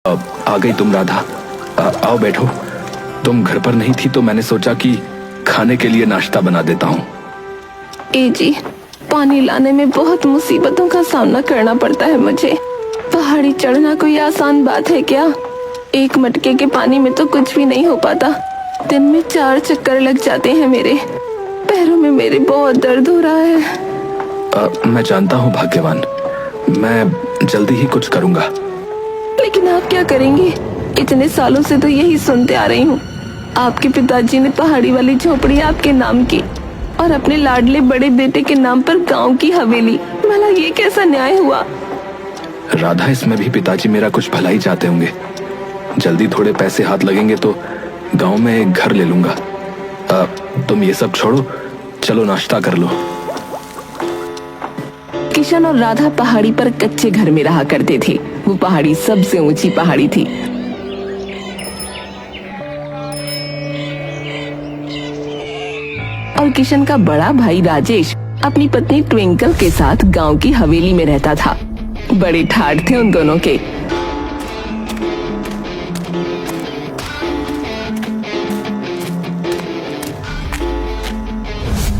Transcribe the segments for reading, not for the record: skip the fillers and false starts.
आ गई तुम राधा। आओ बैठो। तुम घर पर नहीं थी तो मैंने सोचा कि खाने के लिए नाश्ता बना देता हूँ। ए जी, पानी लाने में बहुत मुसीबतों का सामना करना पड़ता है मुझे। पहाड़ी चढ़ना कोई आसान बात है क्या? एक मटके के पानी में तो कुछ भी नहीं हो पाता। दिन में 4 चक्कर लग जाते हैं मेरे। पैरों में मेरे बहुत दर्द हो रहा है। मैं जानता हूँ भाग्यवान, मैं जल्दी ही कुछ करूँगा। लेकिन आप क्या करेंगे? इतने सालों से तो यही सुनते आ रही हूँ। आपके पिताजी ने पहाड़ी वाली झोपड़ी आपके नाम की और अपने लाडले बड़े बेटे के नाम पर गांव की हवेली। भला ये कैसा न्याय हुआ? राधा, इसमें भी पिताजी मेरा कुछ भला ही चाहते होंगे। जल्दी थोड़े पैसे हाथ लगेंगे तो गांव में एक घर ले लूंगा। तुम ये सब छोड़ो, चलो नाश्ता कर लो। किशन और राधा पहाड़ी पर कच्चे घर में रहा करते थे। वो पहाड़ी सबसे ऊंची पहाड़ी थी। और किशन का बड़ा भाई राजेश अपनी पत्नी ट्विंकल के साथ गांव की हवेली में रहता था। बड़े ठाठ थे उन दोनों के।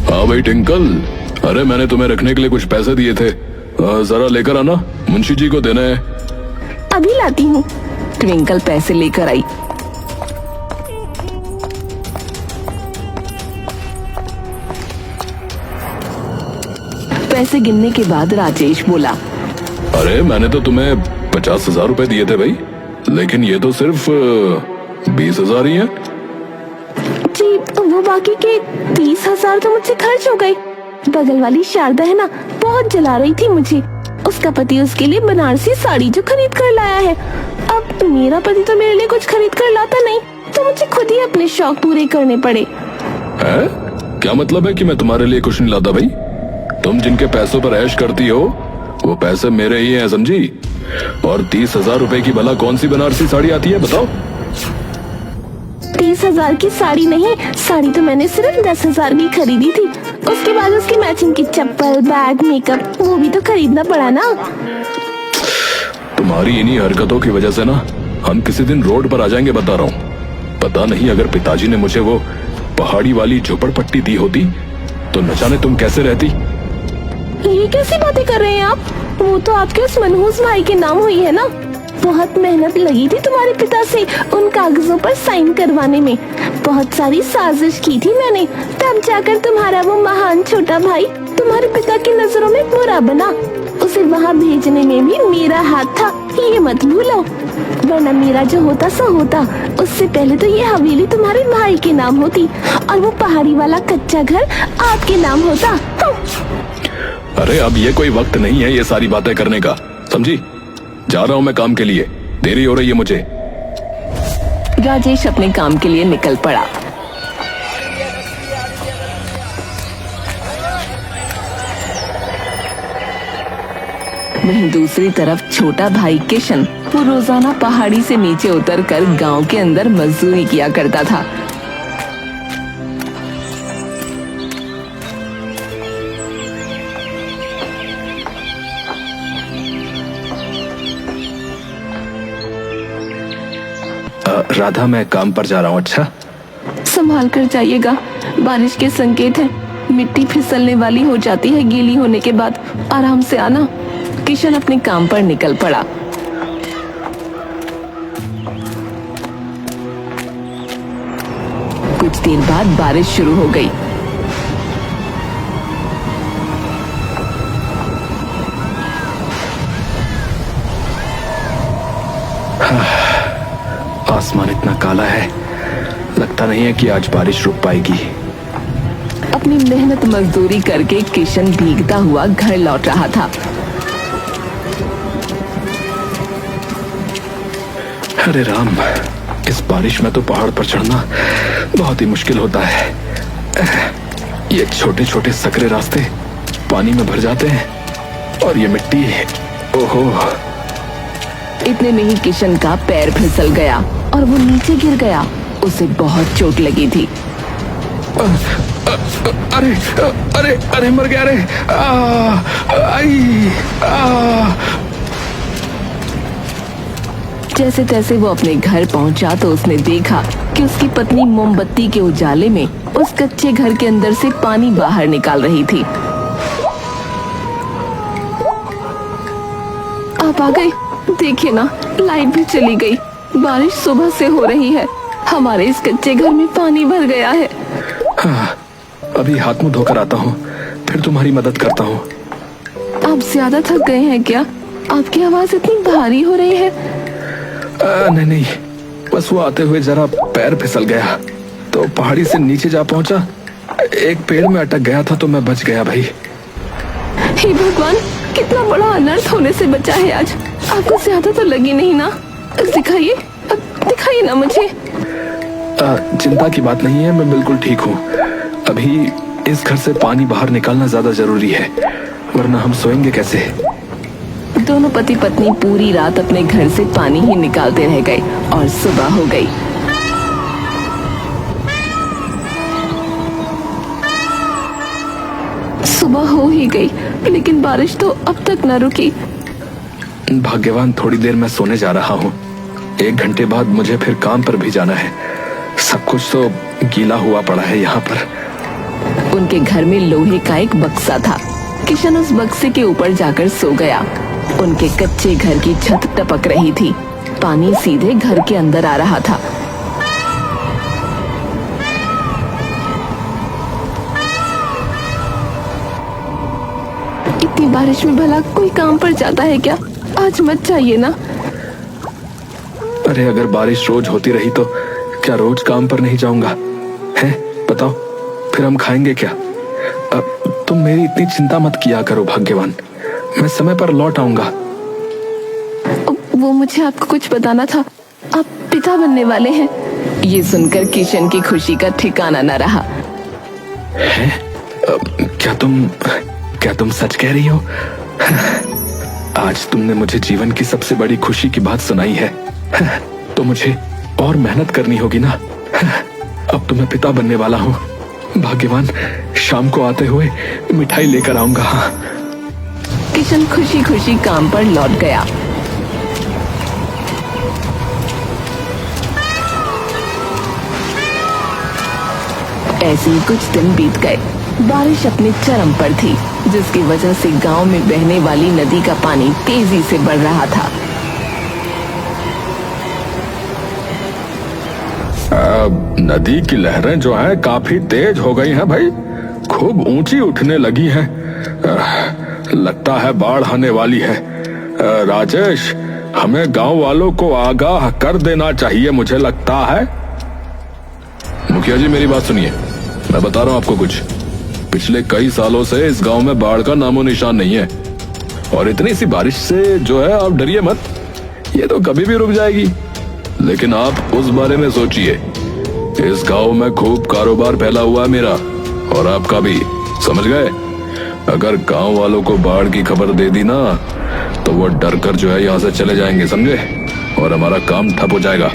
हाँ भाई ट्विंकल, अरे मैंने तुम्हें रखने के लिए कुछ पैसे दिए थे, जरा लेकर आना, मुंशी जी को देना है। अभी लाती हूँ। ट्विंकल पैसे लेकर आई। पैसे गिनने के बाद राजेश बोला, अरे मैंने तो तुम्हें 50,000 रुपए दिए थे भाई, लेकिन ये तो सिर्फ 20,000 ही है। जी, वो बाकी के 30,000 तो मुझसे खर्च हो गए। बगल वाली शारदा है ना, बहुत जला रही थी मुझे। उसका पति उसके लिए बनारसी साड़ी जो खरीद कर लाया है। अब मेरा पति तो मेरे लिए कुछ खरीद कर लाता नहीं, तो मुझे खुद ही अपने शौक पूरे करने पड़े। है? क्या मतलब है कि मैं तुम्हारे लिए कुछ नहीं लाता भाई? तुम जिनके पैसों पर ऐश करती हो वो पैसे मेरे ही हैं, समझी? और 30,000 रुपए की भला कौन सी बनारसी साड़ी आती है बताओ? 30,000 की साड़ी नहीं, साड़ी तो मैंने सिर्फ 10,000 की खरीदी थी। उसके बाद उसकी मैचिंग की चप्पल, बैग, मेकअप वो भी तो खरीदना पड़ा ना। तुम्हारी इन्हीं हरकतों की वजह से ना हम किसी दिन रोड पर आ जाएंगे, बता रहा हूँ। पता नहीं अगर पिताजी ने मुझे वो पहाड़ी वाली झोपड़पट्टी दी होती तो न जाने तुम कैसे रहती। ये कैसी बातें कर रहे हैं आप? वो तो आपके उस मनहूस भाई के नाम हुई है ना। बहुत मेहनत लगी थी तुम्हारे पिता से उन कागजों पर साइन करवाने में। बहुत सारी साजिश की थी मैंने, तब जाकर तुम्हारा वो महान छोटा भाई तुम्हारे पिता की नजरों में बुरा बना। उसे वहाँ भेजने में भी मेरा हाथ था, ये मत भूलो। वरना मेरा जो होता सो होता, उससे पहले तो ये हवेली तुम्हारे भाई के नाम होती और वो पहाड़ी वाला कच्चा घर आपके नाम होता। अरे अब ये कोई वक्त नहीं है ये सारी बातें करने का, समझी? जा रहा हूँ मैं काम के लिए, देरी हो रही है मुझे। राजेश अपने काम के लिए निकल पड़ा। वहीं दूसरी तरफ छोटा भाई किशन, वो रोजाना पहाड़ी से नीचे उतरकर गांव के अंदर मजदूरी किया करता था। राधा, मैं काम पर जा रहा हूँ। अच्छा, संभाल कर जाइएगा, बारिश के संकेत है। मिट्टी फिसलने वाली हो जाती है गीली होने के बाद। आराम से आना। किशन अपने काम पर निकल पड़ा। कुछ देर बाद बारिश शुरू हो गई। आसमान इतना काला है, लगता नहीं है कि आज बारिश रुक पाएगी। अपनी मेहनत मजदूरी करके किशन भीगता हुआ घर लौट रहा था। अरे राम, इस बारिश में तो पहाड़ पर चढ़ना बहुत ही मुश्किल होता है। ये छोटे छोटे सकरे रास्ते पानी में भर जाते हैं और ये मिट्टी, ओहो। इतने में ही किशन का पैर फिसल गया और वो नीचे गिर गया। उसे बहुत चोट लगी थी। अरे अरे अरे मर गया रे। जैसे तैसे वो अपने घर पहुंचा तो उसने देखा कि उसकी पत्नी मोमबत्ती के उजाले में उस कच्चे घर के अंदर से पानी बाहर निकाल रही थी। आप आ गए, देखिए ना, लाइट भी चली गई। बारिश सुबह से हो रही है, हमारे इस कच्चे घर में पानी भर गया है। हाँ, अभी हाथ मुंह धोकर आता हूँ, फिर तुम्हारी मदद करता हूँ। आप ज्यादा थक गए हैं क्या? आपकी आवाज इतनी भारी हो रही है। नहीं, बस वो आते हुए जरा पैर फिसल गया तो पहाड़ी से नीचे जा पहुंचा। एक पेड़ में अटक गया था तो मैं बच गया भाई। हे भगवान, कितना बड़ा अनर्थ होने से बचा है आज। आपको ज्यादा तो लगी नहीं ना? दिखाइए ना मुझे। चिंता की बात नहीं है, मैं बिल्कुल ठीक हूँ। अभी इस घर से पानी बाहर निकालना ज्यादा जरूरी है, वरना हम सोएंगे कैसे। दोनों पति पत्नी पूरी रात अपने घर से पानी ही निकालते रह गए और सुबह हो गई। सुबह हो ही गई, लेकिन बारिश तो अब तक न रुकी। भाग्यवान, थोड़ी देर में सोने जा रहा हूँ। 1 घंटे बाद मुझे फिर काम पर भी जाना है। सब कुछ तो गीला हुआ पड़ा है यहाँ पर। उनके घर में लोहे का एक बक्सा था। किशन उस बक्से के ऊपर जाकर सो गया। उनके कच्चे घर की छत टपक रही थी। पानी सीधे घर के अंदर आ रहा था। इतनी बारिश में भला कोई काम पर जाता है क्या? आज मत चाहिए ना। अरे अगर बारिश रोज होती रही तो क्या रोज काम पर नहीं जाऊंगा? हैं? बताओ, फिर हम खाएंगे क्या? तुम मेरी इतनी चिंता मत किया करो भाग्यवान, मैं समय पर लौट आऊंगा। वो मुझे आपको कुछ बताना था, आप पिता बनने वाले हैं। ये सुनकर किशन की खुशी का ठिकाना न रहा। हैं? क्या तुम सच कह रही हो? आज तुमने मुझे जीवन की सबसे बड़ी खुशी की बात सुनाई है। तो मुझे और मेहनत करनी होगी ना। अब तो मैं पिता बनने वाला हूँ। भाग्यवान, शाम को आते हुए मिठाई लेकर आऊंगा। हाँ। किशन खुशी खुशी काम पर लौट गया। ऐसे ही कुछ दिन बीत गए। बारिश अपने चरम पर थी, जिसकी वजह से गांव में बहने वाली नदी का पानी तेजी से बढ़ रहा था। नदी की लहरें जो हैं काफी तेज हो गई हैं भाई, खूब ऊंची उठने लगी हैं। लगता है बाढ़ आने वाली है। राजेश, हमें गांव वालों को आगाह कर देना चाहिए, मुझे लगता है। मुखिया जी, मेरी बात सुनिए, मैं बता रहा हूँ आपको कुछ। पिछले कई सालों से इस गांव में बाढ़ का नामो निशान नहीं है, और इतनी सी बारिश से जो है आप डरिए मत, ये तो कभी भी रुक जाएगी। लेकिन आप उस बारे में सोचिए, इस गांव में खूब कारोबार फैला हुआ है मेरा और आपका भी, समझ गए? अगर गांव वालों को बाढ़ की खबर दे दी ना तो वो डर कर जो है यहाँ से चले जाएंगे, समझे? और हमारा काम ठप हो जाएगा।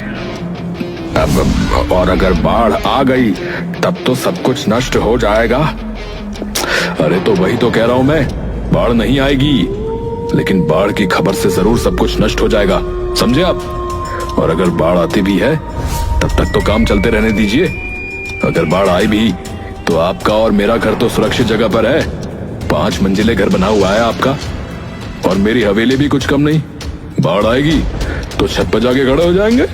और अगर बाढ़ आ गई तब तो सब कुछ नष्ट हो जाएगा। अरे तो वही तो कह रहा हूं मैं, बाढ़ नहीं आएगी, लेकिन बाढ़ की खबर से जरूर सब कुछ नष्ट हो जाएगा, समझे आप? और अगर बाढ़ आती भी है तब तक तो काम चलते रहने दीजिए। अगर बाढ़ आई भी तो आपका और मेरा घर तो सुरक्षित जगह पर है। 5 मंजिले घर बना हुआ है आपका, और मेरी हवेली भी कुछ कम नहीं। बाढ़ आएगी तो छत पर जाके खड़े हो जाएंगे।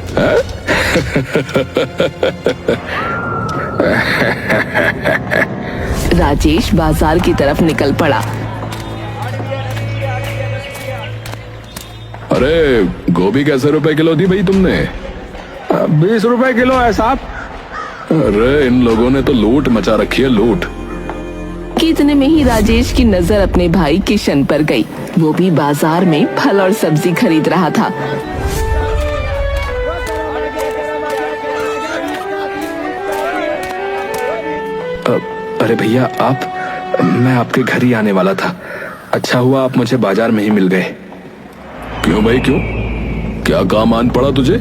राजेश बाजार की तरफ निकल पड़ा। अरे गोभी कैसे रुपए किलो दी भाई तुमने? 20 रुपए किलो है साहब। अरे इन लोगों ने तो लूट मचा रखी है, लूट। कि इतने में ही राजेश की नजर अपने भाई किशन पर गई। वो भी बाजार में फल और सब्जी खरीद रहा था। अरे भैया, मैं आपके घर ही आने वाला था। अच्छा हुआ आप मुझे बाजार में ही मिल गए। क्यों भाई, क्यों? क्या काम आन पड़ा तुझे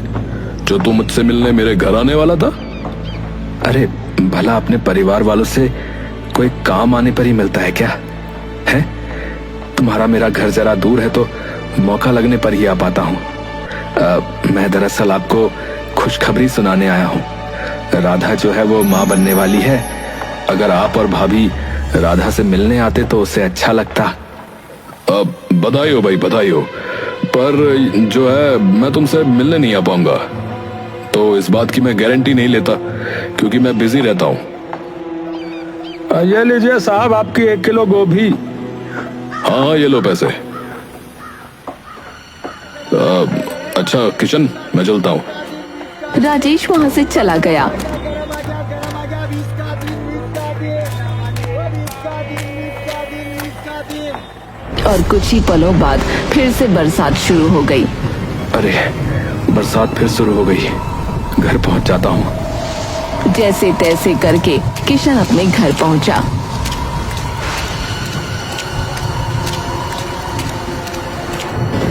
जो तू मुझसे मिलने मेरे घर आने वाला था? अरे भला अपने परिवार वालों से कोई काम आने पर ही मिलता है क्या? है? तुम्हारा मेरा घर जरा दूर है तो मौका लगने पर ही आ पाता हूँ। मैं दरअसल आपको खुशखबरी सुनाने आया हूँ। राधा जो है वो माँ बनने वाली है। अगर आप और भाभी राधा से मिलने आते तो उसे अच्छा लगता। बधाई हो भाई, बधाई हो। पर जो है मैं तुमसे मिलने नहीं आ पाऊंगा, तो इस बात की मैं गारंटी नहीं लेता क्योंकि मैं बिजी रहता हूँ। ये लीजिए साहब आपकी 1 किलो गोभी। हाँ ये लो पैसे। अच्छा किशन, मैं चलता हूँ। राजेश वहाँ से चला गया। और कुछ ही पलों बाद फिर से बरसात शुरू हो गई। अरे बरसात फिर शुरू हो गई। घर पहुँच जाता हूँ। जैसे तैसे करके किशन अपने घर पहुंचा।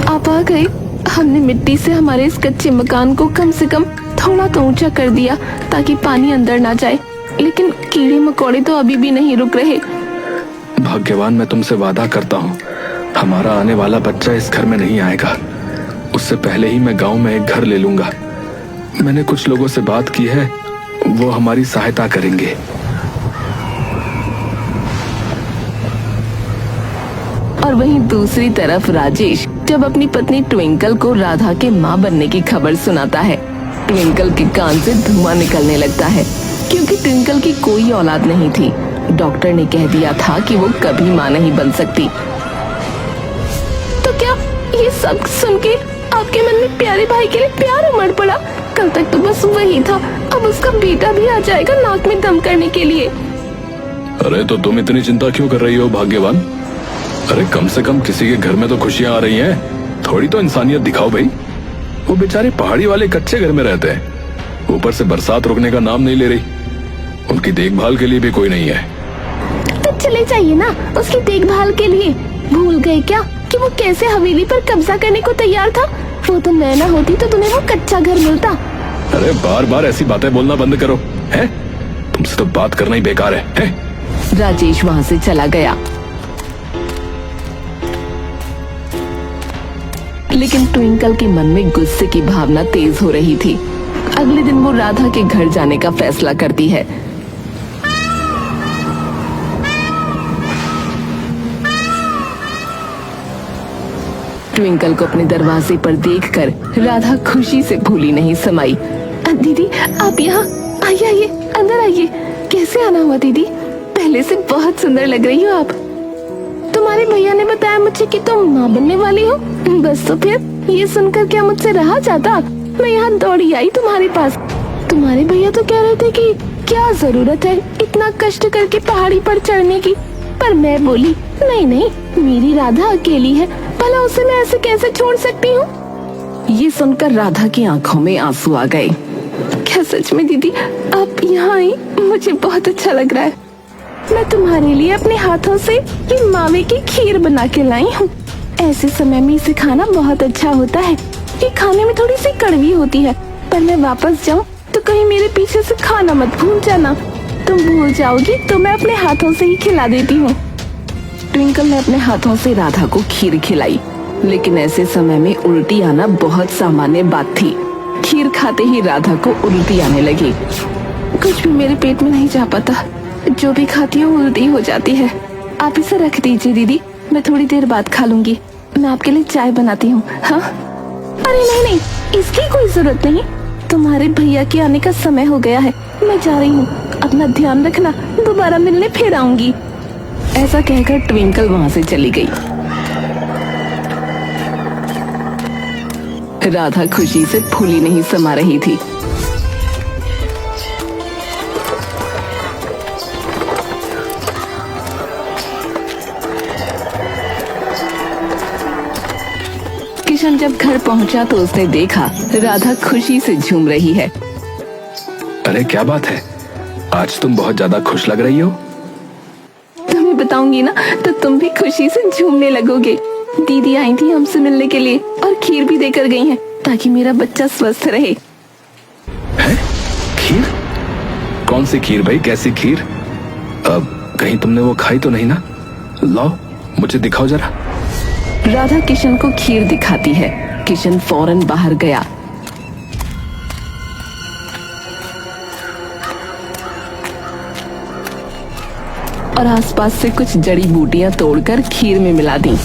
आप आ गए। हमने मिट्टी से हमारे इस कच्चे मकान को कम से कम थोड़ा तो ऊंचा कर दिया ताकि पानी अंदर ना जाए, लेकिन कीड़े मकोड़े तो अभी भी नहीं रुक रहे। भाग्यवान, मैं तुमसे वादा करता हूँ हमारा आने वाला बच्चा इस घर में नहीं आएगा। उससे पहले ही मैं गांव में एक घर ले लूंगा। मैंने कुछ लोगों से बात की है, वो हमारी सहायता करेंगे। और वहीं दूसरी तरफ राजेश जब अपनी पत्नी ट्विंकल को राधा के माँ बनने की खबर सुनाता है, ट्विंकल के कान से धुआं निकलने लगता है क्योंकि ट्विंकल की कोई औलाद नहीं थी। डॉक्टर ने कह दिया था कि वो कभी माँ नहीं बन सकती। तो क्या ये सब सुन के आपके मन में प्यारे भाई के लिए प्यार उमड़ पड़ा? कल तक तो बस वही था, अब उसका बेटा भी आ जाएगा नाक में दम करने के लिए। अरे तो तुम इतनी चिंता क्यों कर रही हो भाग्यवान? अरे कम से कम किसी के घर में तो खुशियां आ रही हैं। थोड़ी तो इंसानियत दिखाओ भाई। वो बेचारे पहाड़ी वाले कच्चे घर में रहते हैं, ऊपर से बरसात रुकने का नाम नहीं ले रही। उनकी देखभाल के लिए भी कोई नहीं है। तो चले जाइए ना उसकी देखभाल के लिए। भूल गए क्या कि वो कैसे हवेली पर कब्जा करने को तैयार था? वो तो मैं ना होती तो तुम्हें वो कच्चा घर मिलता। अरे बार बार ऐसी बातें बोलना बंद करो, हैं? तुमसे तो बात करना ही बेकार है? राजेश वहाँ से चला गया। लेकिन ट्विंकल के मन में गुस्से की भावना तेज हो रही थी। अगले दिन वो राधा के घर जाने का फैसला करती है। ट्विंकल को अपने दरवाजे पर देखकर राधा खुशी से भूली नहीं समाई। दीदी आप यहाँ आइए, आइए अंदर आइए। कैसे आना हुआ दीदी? पहले से बहुत सुंदर लग रही हो आप। तुम्हारे भैया ने बताया मुझे कि तुम माँ बनने वाली हो। बस तो फिर ये सुनकर क्या मुझसे रहा जाता? मैं यहाँ दौड़ी आई तुम्हारे पास। तुम्हारे भैया तो कह रहे थे कि क्या जरूरत है इतना कष्ट करके पहाड़ी पर चढ़ने की, पर मैं बोली नहीं नहीं, मेरी राधा अकेली है, भला उसे मैं ऐसे कैसे छोड़ सकती हूँ। ये सुनकर राधा की आंखों में आंसू आ गए। क्या सच में दीदी आप यहाँ आई? मुझे बहुत अच्छा लग रहा है। मैं तुम्हारे लिए अपने हाथों से ये मावे की खीर बना के लाई हूँ। ऐसे समय में इसे खाना बहुत अच्छा होता है। ये खाने में थोड़ी सी कड़वी होती है, पर मैं वापस जाऊँ तो कहीं मेरे पीछे से खाना मत भूल जाना। तुम भूल जाओगी तो मैं अपने हाथों से ही खिला देती हूँ। ट्विंकल ने अपने हाथों से राधा को खीर खिलाई, लेकिन ऐसे समय में उल्टी आना बहुत सामान्य बात थी। खीर खाते ही राधा को उल्टी आने लगी। कुछ भी मेरे पेट में नहीं जा पाता, जो भी खाती हूँ उल्टी हो जाती है। आप इसे रख दीजिए दीदी, मैं थोड़ी देर बाद खा लूंगी। मैं आपके लिए चाय बनाती हूँ। हाँ? अरे नहीं नहीं, इसकी कोई जरूरत नहीं। तुम्हारे भैया के आने का समय हो गया है, मैं जा रही हूँ। अपना ध्यान रखना, दोबारा मिलने फिर आऊंगी। ऐसा कहकर ट्विंकल वहाँ से चली गई। राधा खुशी से फूली नहीं समा रही थी। किशन जब घर पहुंचा तो उसने देखा राधा खुशी से झूम रही है। अरे क्या बात है, आज तुम बहुत ज्यादा खुश लग रही हो। तुम्हें बताऊंगी ना तो तुम भी खुशी से झूमने लगोगे। दीदी आई थी हमसे मिलने के लिए और खीर भी देकर गई हैं ताकि मेरा बच्चा स्वस्थ रहे। हैं? खीर? कौन सी खीर भाई, कैसी खीर? कहीं तुमने वो खाई तो नहीं ना? लाओ मुझे दिखाओ जरा। राधा किशन को खीर दिखाती है किशन फौरन बाहर गया। और आसपास से कुछ जड़ी बूटियां तोड़कर खीर में मिला दी।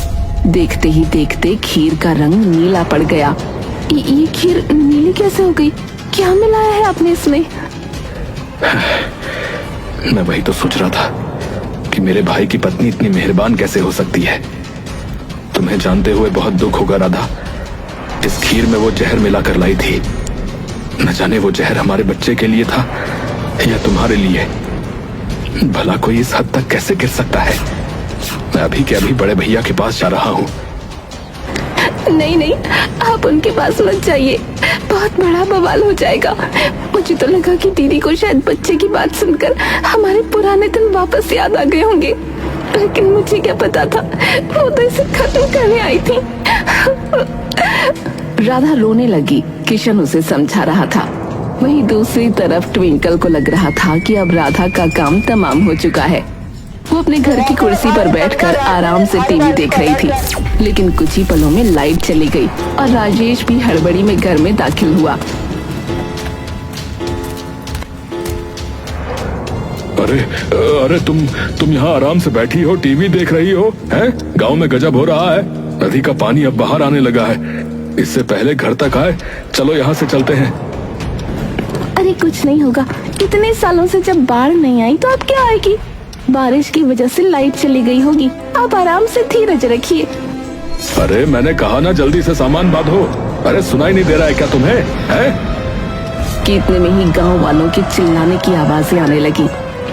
देखते ही देखते खीर का रंग नीला पड़ गया। ये खीर नीली कैसे हो गई? क्या मिलाया है आपने इसमें? मैं वही तो सोच रहा था कि मेरे भाई की पत्नी इतनी मेहरबान कैसे हो सकती है। तुम्हें जानते हुए बहुत दुख होगा राधा। इस खीर में वो जहर मिला कर लाई थी। न जाने वो जहर हमारे बच्चे के लिए था या तुम्हारे लिए। भला कोई इस हद तक कैसे गिर सकता है? मैं अभी के अभी बड़े भैया के पास जा रहा हूँ। नहीं नहीं, आप उनके पास मत जाइए, बहुत बड़ा बवाल हो जाएगा। मुझे तो लगा कि दीदी को शायद बच्चे की बात सुनकर हमारे पुराने दिन वापस याद आ गए होंगे, लेकिन मुझे क्या पता था वो तो इसे खत्म करने आई थी। राधा रोने लगी। किशन उसे समझा रहा था। वहीं दूसरी तरफ ट्विंकल को लग रहा था कि अब राधा का काम तमाम हो चुका है। वो अपने घर की कुर्सी पर बैठकर आराम से टीवी देख रही थी, लेकिन कुछ ही पलों में लाइट चली गई और राजेश भी हड़बड़ी में घर में दाखिल हुआ। अरे अरे तुम यहाँ आराम से बैठी हो, टीवी देख रही हो, हैं? गांव में गजब हो रहा है। नदी का पानी अब बाहर आने लगा है। इससे पहले घर तक आए। चलो यहाँ से चलते हैं। अरे कुछ नहीं होगा। इतने सालों से जब बाढ़ नहीं आई तो अब क्या आएगी? बारिश की वजह से लाइट चली गई होगी। आप आराम से धीरज रखिए। अरे मैंने कहा ना जल्दी से सामान बांधो। अरे सुनाई नहीं दे रहा है क्या तुम्हें? हैं? कि इतने में ही गांव वालों के चिल्लाने की आवाजें आने लगी।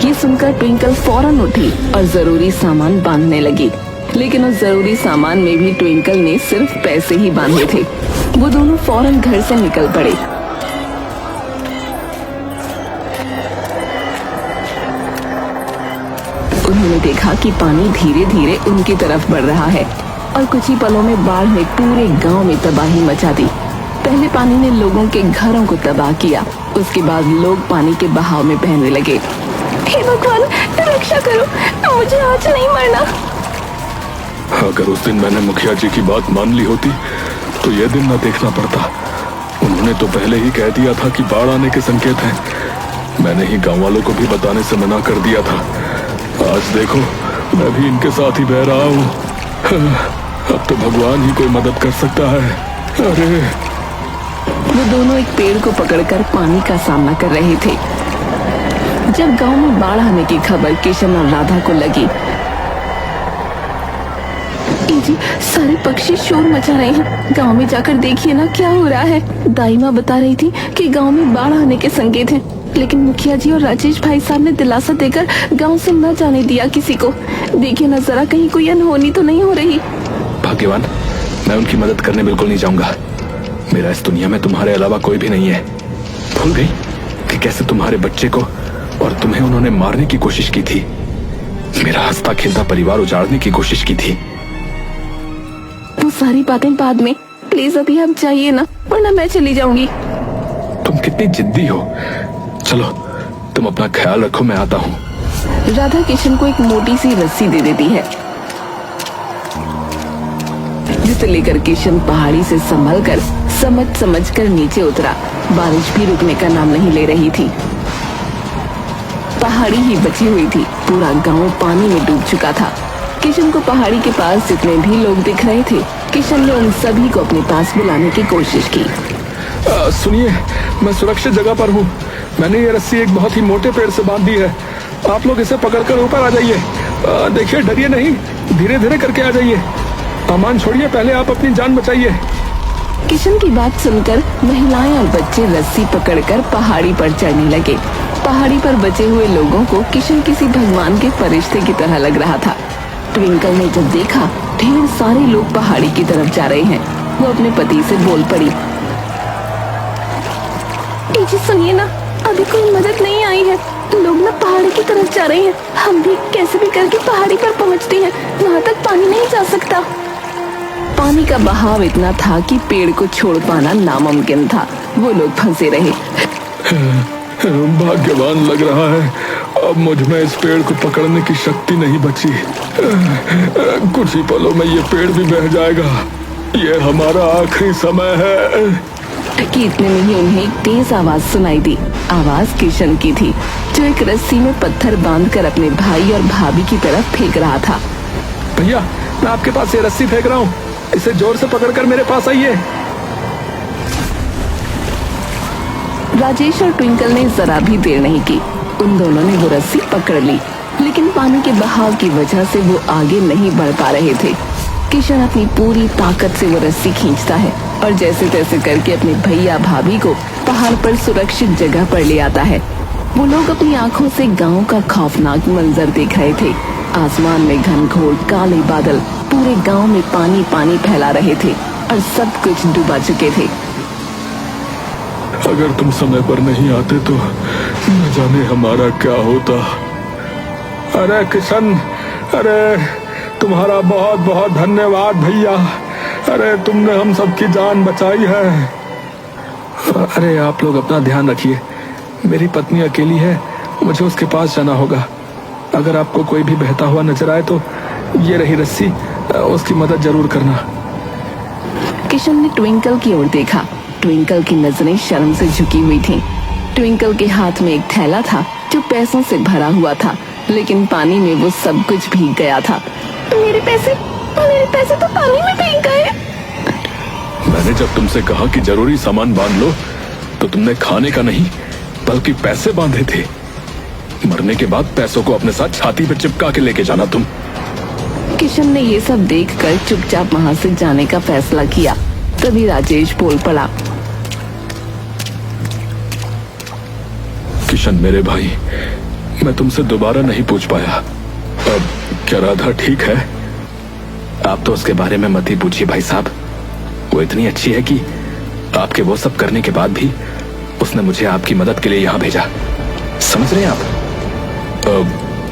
ये सुनकर ट्विंकल फौरन उठी और जरूरी सामान बांधने लगी, लेकिन उस जरूरी सामान में भी ट्विंकल ने सिर्फ पैसे ही बांधे थे। वो दोनों फौरन घर से निकल पड़े। उन्होंने देखा कि पानी धीरे धीरे उनकी तरफ बढ़ रहा है और कुछ ही पलों में बाढ़ ने पूरे गांव में तबाही मचा दी। पहले पानी ने लोगों के घरों को तबाह किया, उसके बाद लोग पानी के बहाव में बहने लगे। हे भगवान, रक्षा करो, मुझे आज नहीं मरना। अगर उस दिन मैंने मुखिया जी की बात मान ली होती तो ये दिन न देखना पड़ता। उन्होंने तो पहले ही कह दिया था कि बाढ़ आने के संकेत हैं। मैंने ही गांव वालों को भी बताने से मना कर दिया था। आज देखो मैं भी इनके साथ ही बह रहा हूँ। अब तो भगवान ही कोई मदद कर सकता है। अरे वो दोनों एक पेड़ को पकड़कर पानी का सामना कर रहे थे। जब गांव में बाढ़ आने की खबर किशन और राधा को लगी, जी सारे पक्षी शोर मचा रहे हैं, गांव में जाकर देखिए ना क्या हो रहा है। दाई माँ बता रही थी कि गांव में बाढ़ आने के संकेत हैं, लेकिन मुखिया जी और राजेश भाई साहब ने दिलासा देकर गांव से न जाने दिया किसी को। देखिए ना जरा, कहीं कोई अनहोनी तो नहीं हो रही। भाग्यवान, मैं उनकी मदद करने बिल्कुल नहीं जाऊंगा। मेरा इस दुनिया में तुम्हारे अलावा कोई भी नहीं है। भूल गई कि कैसे तुम्हारे बच्चे को और तुम्हें उन्होंने मारने की कोशिश की थी। मेरा हंसता खेलता परिवार उजाड़ने की कोशिश की थी। वो सारी बातें बाद में, प्लीज अभी आप जाइए ना, वरना मैं चली जाऊंगी। तुम कितनी जिद्दी हो। चलो तुम अपना ख्याल रखो, मैं आता हूँ। राधा किशन को एक मोटी सी रस्सी दे देती है, जिसे लेकर किशन पहाड़ी से संभल कर समझ कर नीचे उतरा। बारिश भी रुकने का नाम नहीं ले रही थी। पहाड़ी ही बची हुई थी, पूरा गांव पानी में डूब चुका था। किशन को पहाड़ी के पास जितने भी लोग दिख रहे थे, किशन ने उन सभी को अपने पास बुलाने की कोशिश की। सुनिए, मैं सुरक्षित जगह पर हूँ। मैंने ये रस्सी एक बहुत ही मोटे पेड़ से बांध दी है। आप लोग इसे पकड़कर ऊपर आ जाइए। देखिए, डरिए नहीं, धीरे धीरे करके आ जाइए। सामान छोड़िए, पहले आप अपनी जान बचाइए। किशन की बात सुनकर महिलाएं और बच्चे रस्सी पकड़कर पहाड़ी पर चढ़ने लगे। पहाड़ी पर बचे हुए लोगों को किशन किसी भगवान के फरिश्ते की तरह लग रहा था। ट्विंकल ने जब देखा ढेर सारे लोग पहाड़ी की तरफ जा रहे हैं, वो अपने पति से बोल पड़ी, जी सुनिए ना, अभी कोई मदद नहीं आई है। लोग ना पहाड़ी की तरफ जा रहे हैं, हम भी कैसे भी करके पहाड़ी पर पहुंचते हैं, वहाँ तक पानी नहीं जा सकता। पानी का बहाव इतना था कि पेड़ को छोड़ पाना नामुमकिन था। वो लोग फंसे रहे। भाग्यवान लग रहा है, अब मुझ में इस पेड़ को पकड़ने की शक्ति नहीं बची। कुछ ही पलों में ये पेड़ भी बह जाएगा। ये हमारा आखिरी समय है। कि इतने में ही उन्हें एक तेज आवाज सुनाई दी। आवाज किशन की थी, जो एक रस्सी में पत्थर बांधकर अपने भाई और भाभी की तरफ फेंक रहा था। भैया, मैं आपके पास ये रस्सी फेंक रहा हूँ, इसे जोर से पकड़कर मेरे पास आइए। राजेश और ट्विंकल ने जरा भी देर नहीं की। उन दोनों ने वो रस्सी पकड़ ली, लेकिन पानी के बहाव की वजह से वो आगे नहीं बढ़ पा रहे थे। किशन अपनी पूरी ताकत से वो रस्सी खींचता है और जैसे तैसे करके अपने भैया भाभी को पहाड़ पर सुरक्षित जगह पर ले आता है। वो लोग अपनी आंखों से गांव का खौफनाक मंजर देख रहे थे। आसमान में घनघोर काले बादल पूरे गांव में पानी पानी फैला रहे थे और सब कुछ डूबा चुके थे। अगर तुम समय पर नहीं आते तो न जाने हमारा क्या होता। अरे किशन, अरे तुम्हारा बहुत बहुत धन्यवाद भैया। अरे तुमने हम सबकी जान बचाई है। अरे आप लोग अपना ध्यान रखिए, मेरी पत्नी अकेली है, मुझे उसके पास जाना होगा। अगर आपको कोई भी बहता हुआ नजर आए तो ये रही रस्सी, उसकी मदद जरूर करना। किशन ने ट्विंकल की ओर देखा। ट्विंकल की नजरें शर्म से झुकी हुई थीं। ट्विंकल के हाथ में एक थैला था जो पैसों से भरा हुआ था, लेकिन पानी में वो सब कुछ भीग गया था। मेरे पैसे तो पानी में भीग गए। मैंने जब तुमसे कहा कि जरूरी सामान बांध लो तो तुमने खाने का नहीं बल्कि पैसे बांधे थे। मरने के बाद पैसों को अपने साथ छाती पर चिपका के लेके जाना तुम। किशन ने ये सब देखकर चुपचाप वहाँ से जाने का फैसला किया। तभी राजेश बोल पड़ा। किशन मेरे भाई, मैं तुमसे दोबारा नहीं पूछ पाया। अब क्या राधा ठीक है? आप तो उसके बारे में मत ही पूछिए भाई साहब। वो इतनी अच्छी है कि आपके वो सब करने के बाद भी उसने मुझे आपकी मदद के लिए यहाँ भेजा। समझ रहे हैं आप?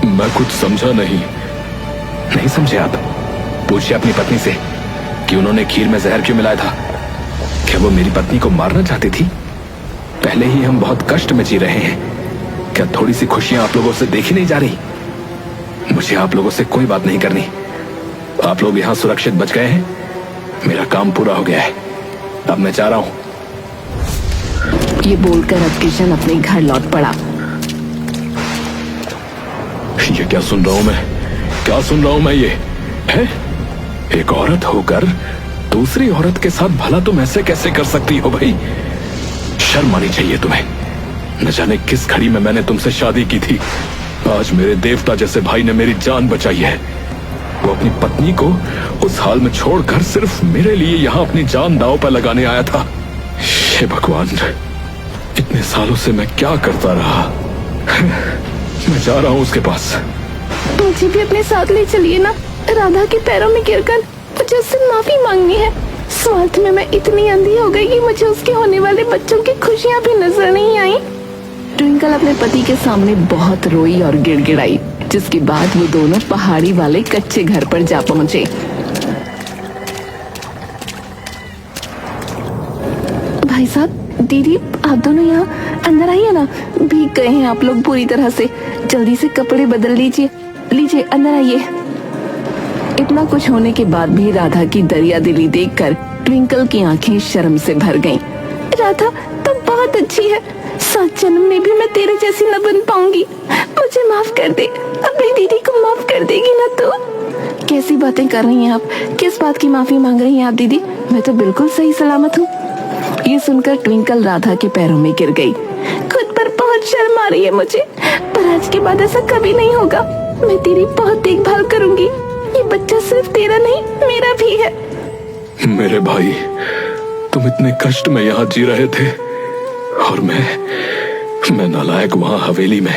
मैं कुछ समझा नहीं। नहीं समझे आप? पूछिए अपनी पत्नी से कि उन्होंने खीर में जहर क्यों मिलाया था। क्या वो मेरी पत्नी को मारना चाहती थी? पहले ही हम बहुत कष्ट में जी रहे हैं, क्या थोड़ी सी खुशियां आप लोगों से देखी नहीं जा रही? मुझे आप लोगों से कोई बात नहीं करनी। आप लोग यहाँ सुरक्षित बच गए हैं, मेरा काम पूरा हो गया है, अब मैं जा रहा हूं। ये बोलकर अब किशन अपने घर लौट पड़ा। ये क्या सुन रहा हूं मैं? क्या सुन रहा हूं मैं? ये है एक औरत होकर दूसरी औरत के साथ भला तुम ऐसे कैसे कर सकती हो भाई? शर्म आनी चाहिए तुम्हें। न जाने किस घड़ी में मैंने तुमसे शादी की थी। आज मेरे देवता जैसे भाई ने मेरी जान बचाई है। वो अपनी पत्नी को उस हाल में छोड़कर सिर्फ मेरे लिए यहाँ अपनी जान दांव पर लगाने आया था। हे भगवान, इतने सालों से मैं क्या करता रहा। मैं जा रहा हूँ उसके पास। मुझे भी अपने साथ ले चलिए ना। राधा के पैरों में गिरकर मुझे उससे माफी मांगनी है। स्वार्थ में मैं इतनी अंधी हो गई कि मुझे उसके होने वाले बच्चों की खुशियाँ भी नजर नहीं आई। ट्विंकल अपने पति के सामने बहुत रोई और गिड़गिड़ाई, जिसके बाद वो दोनों पहाड़ी वाले कच्चे घर पर जा पहुंचे। भाई साहब, दीदी, आप दोनों यहाँ अंदर आइए ना। भीग गए हैं आप लोग पूरी तरह से। जल्दी से कपड़े बदल लीजिए। लीजिए, अंदर आइए। इतना कुछ होने के बाद भी राधा की दरिया दिली देखकर ट्विंकल की आंखें शर्म से भर गईं। राधा, तुम बहुत अच्छी है। 7 जन्म में भी मैं तेरे जैसी न बन पाऊंगी। मुझे माफ कर दे। अपनी दीदी को माफ कर देगी ना तू? कैसी बातें कर रही हैं आप? किस बात की माफी मांग रही हैं आप दीदी? मैं तो बिल्कुल सही सलामत हूँ। ये सुनकर ट्विंकल राधा के पैरों में गिर गई। खुद पर बहुत शर्म आ रही है मुझे, पर आज के बाद ऐसा कभी नहीं होगा। मैं तेरी बहुत देखभाल करूंगी। ये बच्चा सिर्फ तेरा नहीं, मेरा भी है। मेरे भाई, तुम इतने कष्ट में यहाँ जी रहे थे और मैं नालायक वहां हवेली में।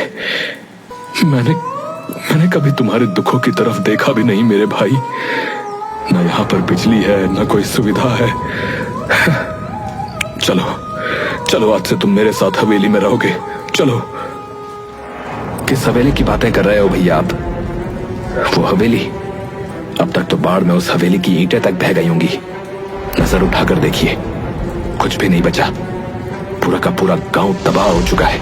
मैंने कभी तुम्हारे दुखों की तरफ देखा भी नहीं मेरे भाई। न यहाँ पर बिजली है, न कोई सुविधा है। चलो चलो, आज से तुम मेरे साथ हवेली में रहोगे। चलो। किस हवेली की बातें कर रहे हो भैया आप? वो हवेली, अब तक तो बाढ़ में उस हवेली की ईंटें तक बह गई होंगी। नजर उठाकर देखिए, कुछ भी नहीं बचा। पूरा का पूरा गांव तबाह हो चुका है।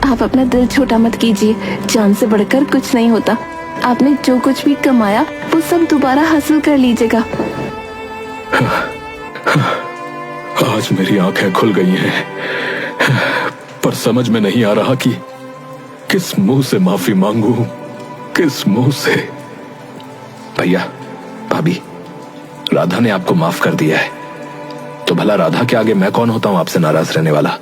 आप अपना दिल छोटा मत कीजिए। जान से बढ़कर कुछ नहीं होता। आपने जो कुछ भी कमाया वो सब दोबारा हासिल कर लीजिएगा। आज मेरी आंखें खुल गई हैं, पर समझ में नहीं आ रहा कि किस मुंह से माफी मांगू, किस मुंह से। भैया, भाभी, राधा ने आपको माफ कर दिया है, तो भला राधा के आगे मैं कौन होता हूं आपसे नाराज रहने वाला।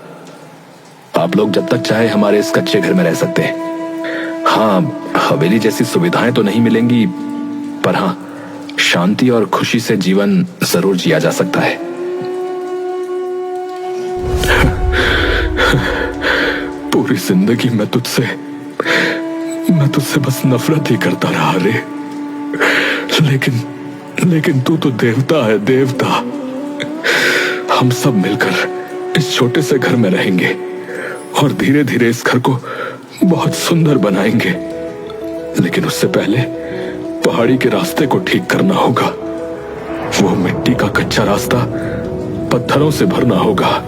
आप लोग जब तक चाहे हमारे इस कच्चे घर में रह सकते हैं। हाँ, हवेली जैसी सुविधाएं तो नहीं मिलेंगी, पर हाँ, शांति और खुशी से जीवन जरूर जिया जा सकता है। पूरी जिंदगी मैं तुझसे बस नफरत ही करता रहा रे। लेकिन तू तो देवता है, देवता। हम सब मिलकर इस छोटे से घर में रहेंगे और धीरे धीरे इस घर को बहुत सुंदर बनाएंगे। लेकिन उससे पहले पहाड़ी के रास्ते को ठीक करना होगा। वो मिट्टी का कच्चा रास्ता पत्थरों से भरना होगा।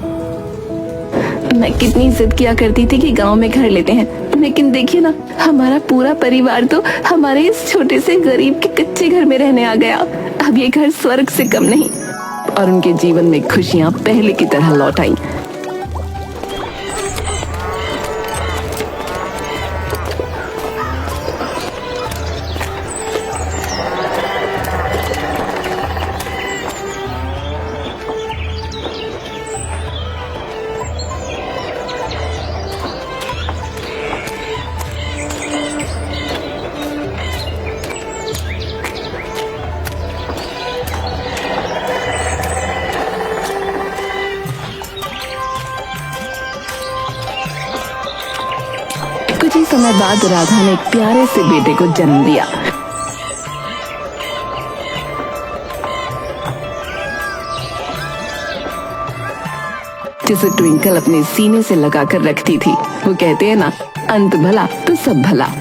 मैं कितनी जिद किया करती थी कि गांव में घर लेते हैं, लेकिन देखिए ना, हमारा पूरा परिवार तो हमारे इस छोटे से गरीब के कच्चे घर में रहने आ गया। अब ये घर स्वर्ग से कम नहीं, और उनके जीवन में खुशियां पहले की तरह लौट आई। कुछ ही समय बाद राधा ने एक प्यारे से बेटे को जन्म दिया। जिसे ट्विंकल अपने सीने से लगाकर रखती थी। वो कहते हैं ना, अंत भला तो सब भला।